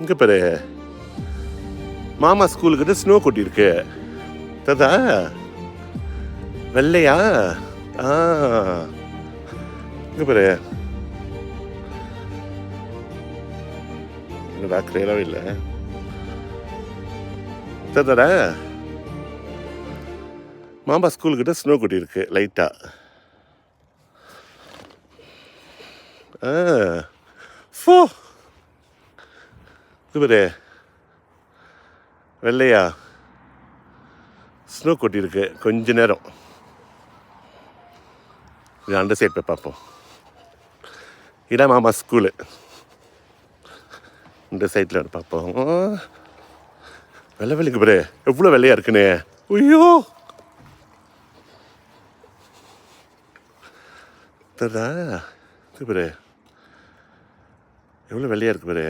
இங்கே பாரு, மாமா ஸ்கூலுக்கிட்ட ஸ்னோ கொட்டியிருக்கு. ததா வெள்ளையா? ஆ, இங்கே பாரு, என்னடா கிளியராகவே இல்லை. ததாடா மாமா ஸ்கூலுக்கிட்ட ஸ்னோ கொட்டியிருக்கு லைட்டாக. ஆ, ஃபோ, இது பாரு, வெள்ளையா ஸ்னோ கொட்டியிருக்கு கொஞ்ச நேரம். இது அந்த சைட் போய் பார்ப்போம். இதான் மாமா ஸ்கூலு. இந்த சைட்டில் பார்ப்போம். வெள்ளை வெள்ளைக்கு பாரு எவ்வளோ வெள்ளையா இருக்குன்னு. ஐயோ, ததா இது பாரு எவ்வளோ வெள்ளையா இருக்கு பாரு.